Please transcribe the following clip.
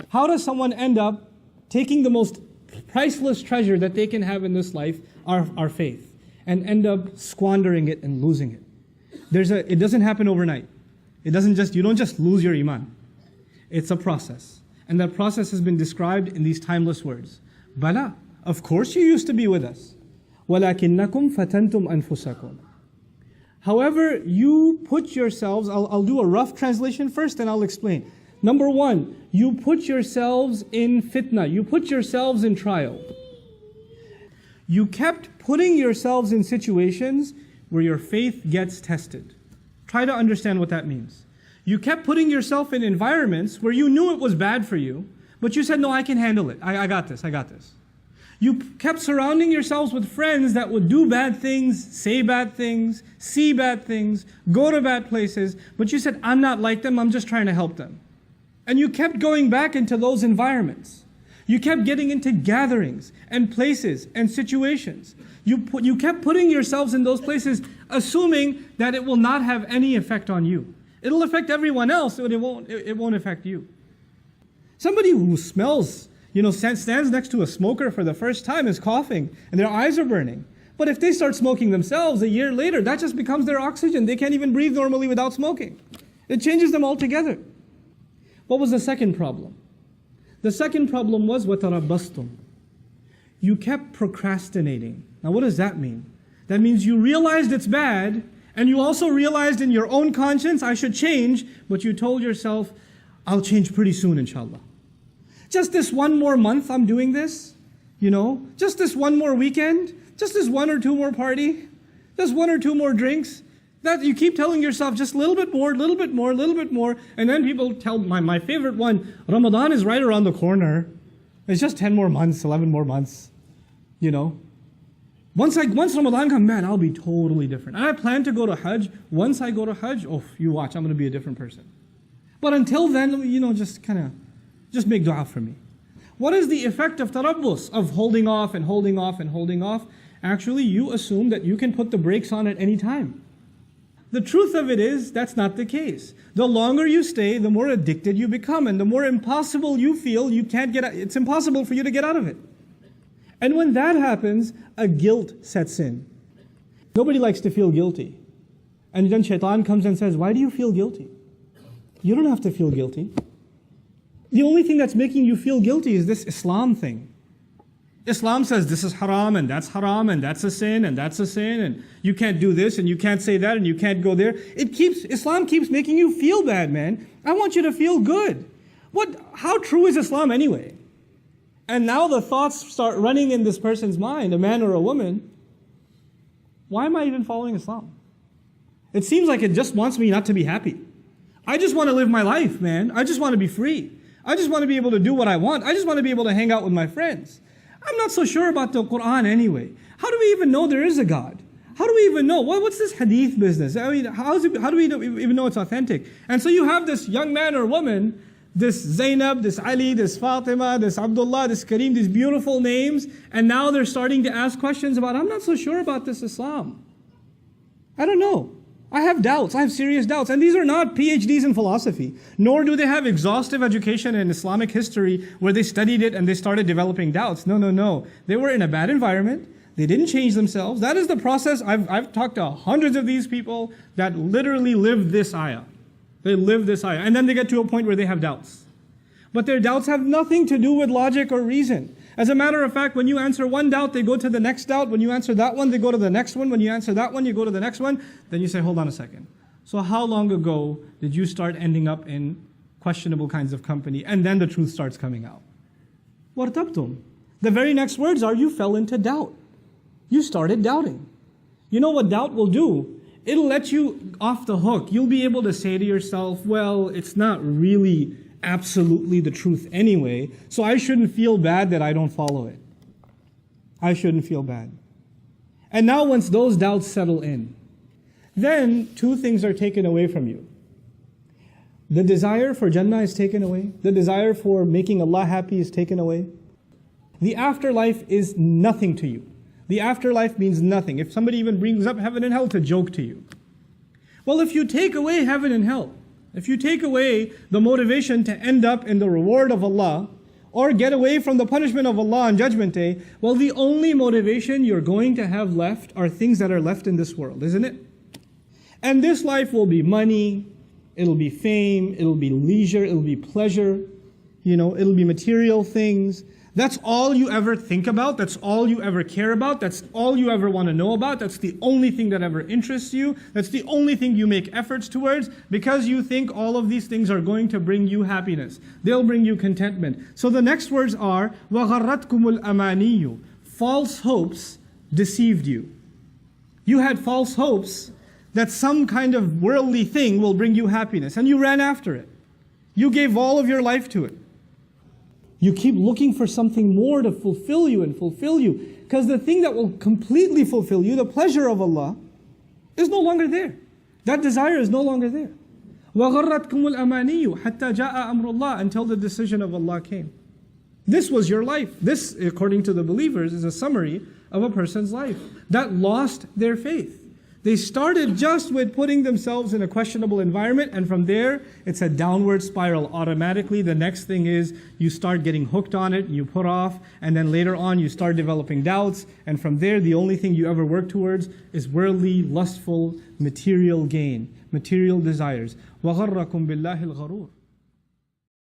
How does someone end up taking the most priceless treasure that they can have in this life, our faith, and end up squandering it and losing it? It doesn't happen overnight. You don't just lose your Iman. It's a process. And that process has been described in these timeless words. Bala, of course you used to be with us. وَلَكِنَّكُمْ فَتَنْتُمْ أَنفُسَكُمْ. However, you put yourselves, I'll do a rough translation first and I'll explain. Number one, you put yourselves in fitna. You put yourselves in trial. You kept putting yourselves in situations where your faith gets tested. Try to understand what that means. You kept putting yourself in environments where you knew it was bad for you, but you said, no, I can handle it. I got this. You kept surrounding yourselves with friends that would do bad things, say bad things, see bad things, go to bad places, but you said, I'm not like them, I'm just trying to help them. And you kept going back into those environments. You kept getting into gatherings and places and situations. You kept putting yourselves in those places, assuming that it will not have any effect on you. It'll affect everyone else, but it won't affect you. Somebody who smells, stands next to a smoker for the first time is coughing and their eyes are burning. But if they start smoking themselves a year later, that just becomes their oxygen. They can't even breathe normally without smoking. It changes them altogether. What was the second problem? The second problem was وَتَرَبَّصْتُمْ. You kept procrastinating. Now what does that mean? That means you realized it's bad, and you also realized in your own conscience, I should change, but you told yourself, I'll change pretty soon, inshallah. Just this one more month I'm doing this, just this one more weekend, just this one or two more party, just one or two more drinks. That you keep telling yourself just a little bit more, and then people tell, my favorite one, Ramadan is right around the corner. It's just 10 more months, 11 more months, Once Ramadan comes, man, I'll be totally different. And I plan to go to Hajj. Once I go to Hajj, you watch, I'm going to be a different person. But until then, just make dua for me. What is the effect of tarabbus, of holding off and holding off and holding off? Actually, you assume that you can put the brakes on at any time. The truth of it is, that's not the case. The longer you stay, the more addicted you become, and the more impossible you feel, it's impossible for you to get out of it. And when that happens, a guilt sets in. Nobody likes to feel guilty. And then shaitan comes and says, why do you feel guilty? You don't have to feel guilty. The only thing that's making you feel guilty is this Islam thing. Islam says this is haram and that's a sin and that's a sin and you can't do this and you can't say that and you can't go there. Islam keeps making you feel bad, man. I want you to feel good. How true is Islam anyway? And now the thoughts start running in this person's mind, a man or a woman. Why am I even following Islam? It seems like it just wants me not to be happy. I just want to live my life, man. I just want to be free. I just want to be able to do what I want. I just want to be able to hang out with my friends. I'm not so sure about the Quran anyway. How do we even know there is a God? How do we even know? What's this hadith business? I mean, how do we even know it's authentic? And so you have this young man or woman, this Zainab, this Ali, this Fatima, this Abdullah, this Kareem, these beautiful names, and now they're starting to ask questions about, I'm not so sure about this Islam. I don't know. I have doubts. I have serious doubts. And these are not PhDs in philosophy, nor do they have exhaustive education in Islamic history where they studied it and they started developing doubts. No. They were in a bad environment. They didn't change themselves. That is the process. I've talked to hundreds of these people that literally live this ayah. They live this ayah. And then they get to a point where they have doubts. But their doubts have nothing to do with logic or reason. As a matter of fact, when you answer one doubt, they go to the next doubt. When you answer that one, they go to the next one. When you answer that one, you go to the next one. Then you say, hold on a second. So how long ago did you start ending up in questionable kinds of company? And then the truth starts coming out. وَارْتَبْتُمْ. The very next words are, you fell into doubt. You started doubting. You know what doubt will do? It'll let you off the hook. You'll be able to say to yourself, well, it's not really absolutely the truth anyway, so I shouldn't feel bad that I don't follow it. I shouldn't feel bad. And now once those doubts settle in, then two things are taken away from you. The desire for Jannah is taken away. The desire for making Allah happy is taken away. The afterlife is nothing to you. The afterlife means nothing. If somebody even brings up heaven and hell, to joke to you. Well, if you take away heaven and hell, If you take away the motivation to end up in the reward of Allah, or get away from the punishment of Allah on Judgment Day, well, the only motivation you're going to have left are things that are left in this world, isn't it? And this life will be money, it'll be fame, it'll be leisure, it'll be pleasure, it'll be material things. That's all you ever think about, that's all you ever care about, that's all you ever want to know about, that's the only thing that ever interests you, that's the only thing you make efforts towards, because you think all of these things are going to bring you happiness. They'll bring you contentment. So the next words are, وَغَرَّتْكُمُ الْأَمَانِيُّ. False hopes deceived you. You had false hopes that some kind of worldly thing will bring you happiness, and you ran after it. You gave all of your life to it. You keep looking for something more to fulfill you and fulfill you. Because the thing that will completely fulfill you, the pleasure of Allah, is no longer there. That desire is no longer there. وَغَرَّتْكُمُ الْأَمَانِيُّ حَتَّى جَاءَ أَمْرُ اللَّهِ. Until the decision of Allah came. This was your life. This, according to the believers, is a summary of a person's life that lost their faith. They started just with putting themselves in a questionable environment, and from there, it's a downward spiral automatically. The next thing is you start getting hooked on it, you put off, and then later on you start developing doubts, and from there, the only thing you ever work towards is worldly, lustful, material gain, material desires. وَغَرَّكُمْ بِاللَّهِ الْغَرُورِ.